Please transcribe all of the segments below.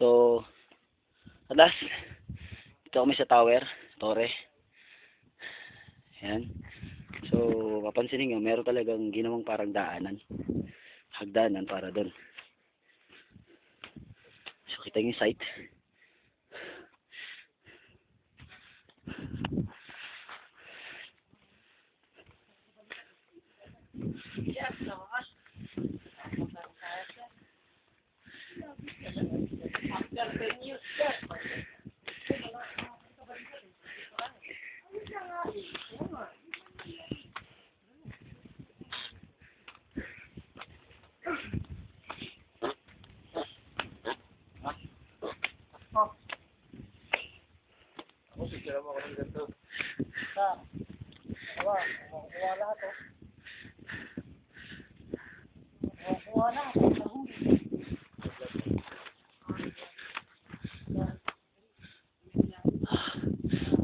So, at last, dito kami sa tower, Torre. Ayan. So, papansinin nyo, meron talagang ginawang parang daanan. Hagdanan para doon. So, kita nyo yung site.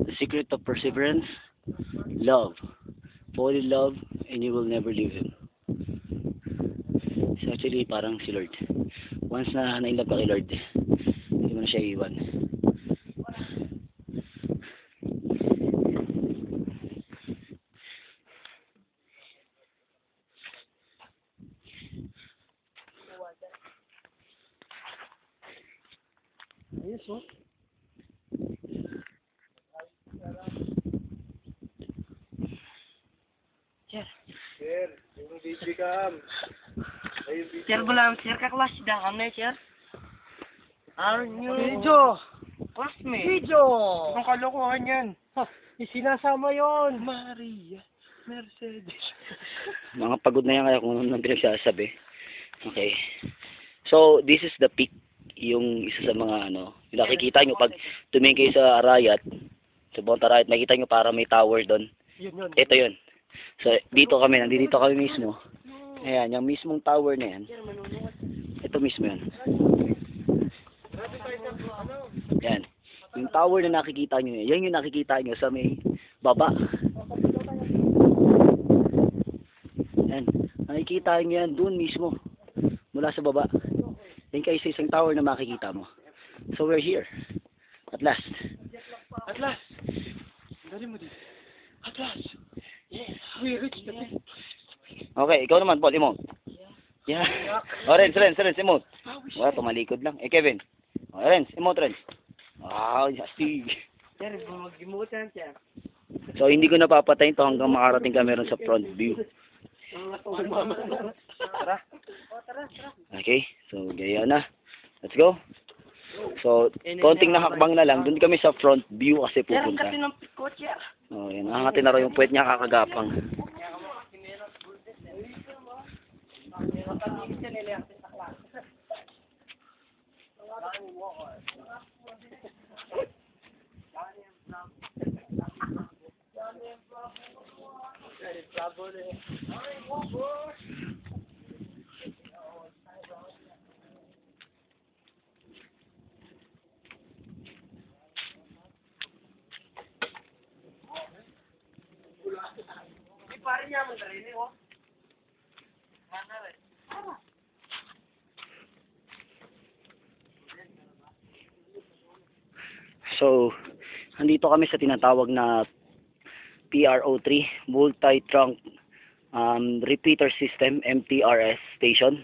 The secret of perseverance, love. Fall in love and you will never leave him. So actually, parang si Lord. Once na na-inlove ka kay Lord, hindi mo na siya iiwan. Ayos, oh. Sir, yung DJ cam. Sir, bola sir ka kelas dah kami sir. Video! Classmate. Video! Ang kalokohan yan. Ha, isinasama yon. Maria Mercedes. Mga pagod na yan kaya kung anong pinagsasabi. Okay. So, this is the peak. Yung isa sa mga ano, yung nakikita nyo pag tumingin kayo sa Arayat, sa Mount Arayat, makikita nyo para may tower doon. Yun. Ito yun. So, dito kami, nandito kami mismo. Ayan, yung mismong tower na yan. Ito mismo yan. Yan. Yung tower na nakikita nyo, yan yung nakikita nyo sa may baba. Yan. Nakikita nyo yan doon mismo. Mula sa baba. Yan kayo sa isang tower na makikita mo. So, we're here. At last. At last. Dali mo dito. At last. Yes, we reached the peak. Okay, ikaw naman, Paul, emote. Yeah. O, Renz, emote. Wala, tumalikod lang. Kevin. O, Renz, emote, Renz. Wow, astig. Sir, mag-imutan siya. So, hindi ko napapatayin to hanggang makarating ka meron sa front view. Tara. Okay, so, gaya na. Let's go. So, konting nakakbang na lang. Doon kami sa front view kasi Sir, pupunta. kasi ng pikot siya. Oh, yan. Nakangati na raw yung puwet niya kakagapang. Pare niya mo rin eh, oh. So, andito kami sa tinatawag na PRO3, Multi-Trunk Repeater System, MTRS Station.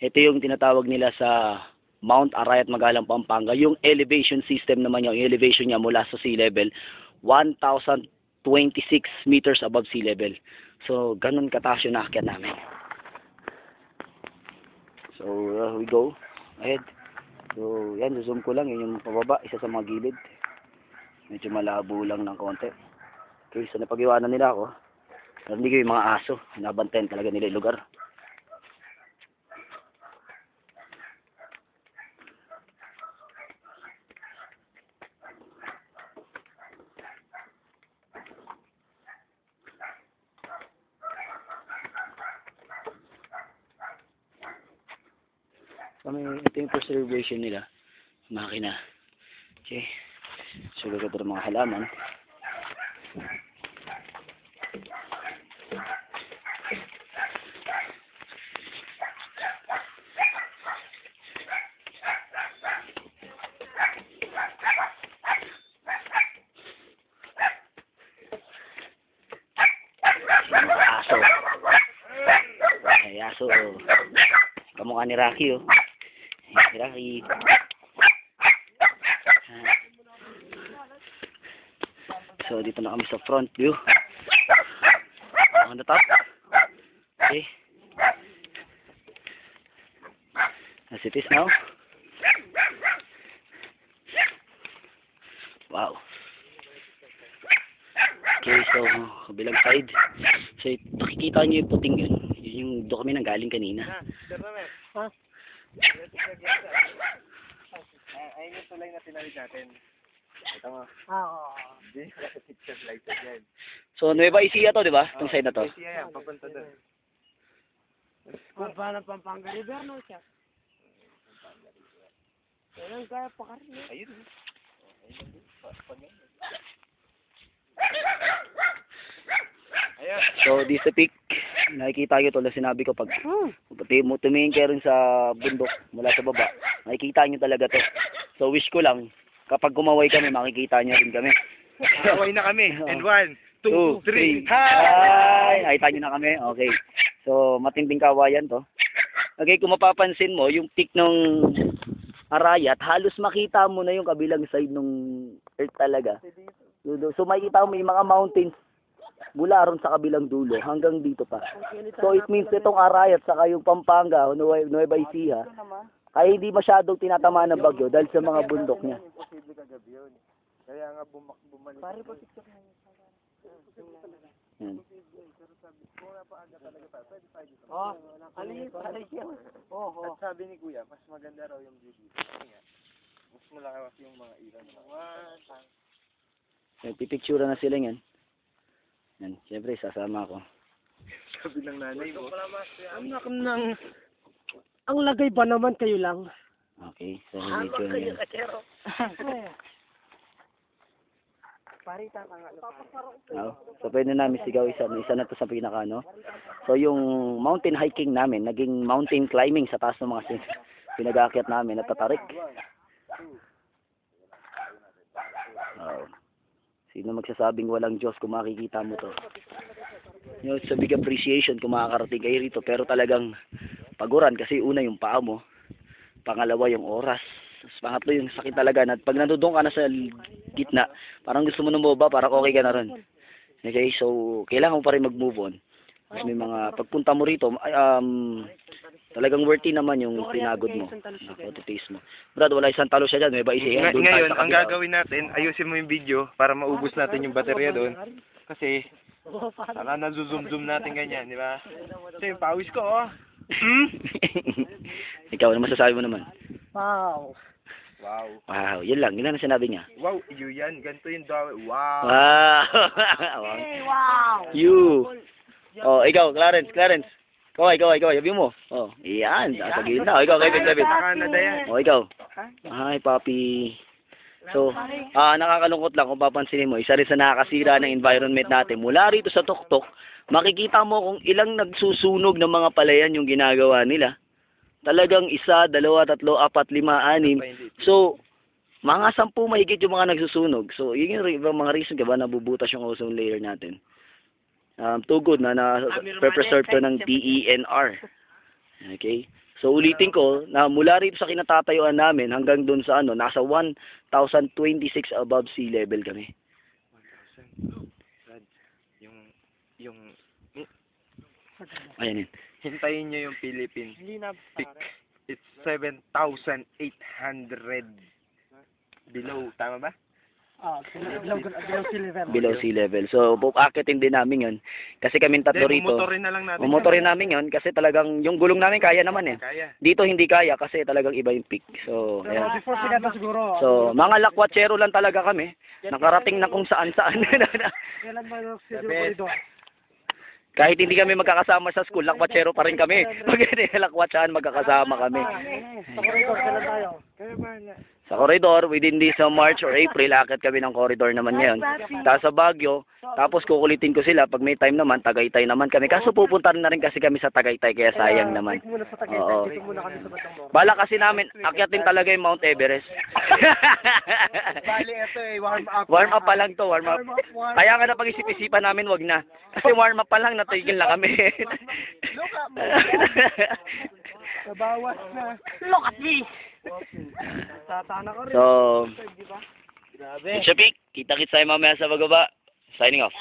Ito yung tinatawag nila sa Mount Arayat, Magalang, Pampanga. Yung elevation system naman yung elevation niya mula sa sea level, 1,026 meters above sea level. So, ganun kataas yung naakyat namin. So, we go ahead. So, yan, zoom ko lang. Yun yung pababa, isa sa mga gilid. Medyo malabo lang ng konti. Okay, so napag-iwanan nila ako. Pero hindi ko yung mga aso. Nabantayan talaga nila yung lugar. So, ito yung preservation nila. Makina. Okay. So, gagawin ng mga halaman. So, kamukha ni Rocky, oh. Si Rocky. So, dito na kami sa front view. On the top. Okay. As it is now. Wow. Okay, so, kabilang side. So, nakikita nyo yung puting yun. Yun yung doon kami nanggaling kanina. Ayun yung tulay na tinalig natin. Ito mo. Oo. Hindi, picture lighted yan. So, Nueva Ecija to, di ba? Itong side na to. Kasi yan, papunta doon. Ba ng Pampanga River, no, siya? Kailan kaya pa ka rin, eh? Ayun. Ayun. So, this the peak. Nakikita nyo to, lang sinabi ko pag tumingin kayo rin sa bundok mula sa baba, nakikita nyo talaga to. So, wish ko lang, kapag kumaway kami, makikita nyo rin kami. Away na kami. And 1, 2, 3. Hi! Nakita nyo na kami. Okay. So, matinding kawayan to. Okay, kung mapapansin mo, yung peak ng Arayat, halos makita mo na yung kabilang side ng earth talaga. So, makikita mo yung mga mountains mula ron sa kabilang dulo hanggang dito pa. So, it means itong Arayat saka yung Pampanga, Nueva Ecija, ay hindi masyadong tinatamaan ng bagyo dahil sa mga bundok niya. Imposible kagabi yun. Kaya nga bumalik. Pare po TikTok na yun. Yan. Oh, alin pare siya. Oo. At sabi ni Kuya, mas maganda raw yung view dito. Kasi nga, mas malakas yung mga ilaw. So, pipicture na sila yan. Yan, siyempre, sasama ako. Sabi ng nanay mo. Anak ng... Ang lagay ba naman kayo lang? Okay, so medyo na yan. Pare, tatanga. Oh, so pwede namin sigaw isa na to sa pinaka ano. So yung mountain hiking namin, naging mountain climbing sa taas ng mga pinag-aakyat namin at tatarik. Oh. Sino magsasabing walang Diyos kung makikita mo to? You know, it's a big appreciation kung makakarating kayo rito, pero talagang paguran kasi una yung paa mo, pangalawa yung oras, tapos pangatlo yung sakit talaga na pag nandudong ka na sa gitna, parang gusto mo nang bumaba, parang okay ka na ron. Okay, so kailangan mo pa rin mag-move on. Kasi may mga pagpunta mo rito, talagang worthy naman yung pinagod mo, photo-taste mo. Brad, wala isang talo siya dyan, may ba isa yan? Ngayon, ang gagawin natin, ayusin mo yung video para maubos natin yung baterya doon. Kasi, sana na-zoom natin ganyan, di ba? Kasi yung pawis ko, oh. Ikaw, ano masasabi mo naman? Wow. Wow. Wow, yun lang ang sinabi niya. Wow, you yan. Ganito yung daw. Wow. Wow. Hey, wow. You. Oh, ikaw, Clarence. Kaway. Sabi mo. Oh, iyan. Sa gitna. Oh, ikaw, Kevin. Sa Canada yan. Oh, ikaw. Hi, papi. So, nakakalungkot lang kung papansinin mo, isa rin sa nakakasira ng environment natin. Mula rito sa tuktok, makikita mo kung ilang nagsusunog ng mga palayan yung ginagawa nila. Talagang 1, 2, 3, 4, 5, 6. So, mga 10 mahigit yung mga nagsusunog. So, yun yung mga reason kaya nabubutas yung ozone layer natin. Too good na preserve to ng DENR. Okay? So, ulitin ko, na mula rito sa kinatatayuan namin hanggang dun sa nasa 1,026 above sea level kami. Yung Ayan yun. hintayin nyo yung Philippines. Peak. It's 7,800 below. Tama ba? Below sea level. So, akitin din namin yun. Kasi kaming tatlo rito. Mumotorin na lang natin. Mumotorin namin yun kasi talagang yung gulong namin kaya naman eh. Kaya. Dito hindi kaya kasi talagang iba yung peak. So, ayan. Before sigat na siguro. So, mga lakwatsero lang talaga kami. Nakarating na kung saan-saan. Kailan ba yung corridor? Kahit hindi kami magkakasama sa school, lakwatsero pa rin kami. Pag hindi lakwatsahan, magkakasama kami. Sa corridor, kailan tayo? Sa corridor, within this March or April, akit kami ng corridor naman ngayon. Tapos sa Baguio, tapos kukulitin ko sila. Pag may time naman, Tagaytay naman kami. Kaso pupunta na rin kasi kami sa Tagaytay, kaya sayang naman. Oo. Dito muna kami sa Batang Mo. Bala kasi namin, akyatin talaga yung Mount Everest. Bali, ito warm up. Warm up pa lang to, warm up. Kaya nga napag-isip-isipan namin, wag na. Kasi warm up pa lang, natigil na kami. Look at Nabawas na. Look at this! Tatana ko rin. So, Grabe. Shapik, kita-kits tayo mamaya sa bagaba. Signing off.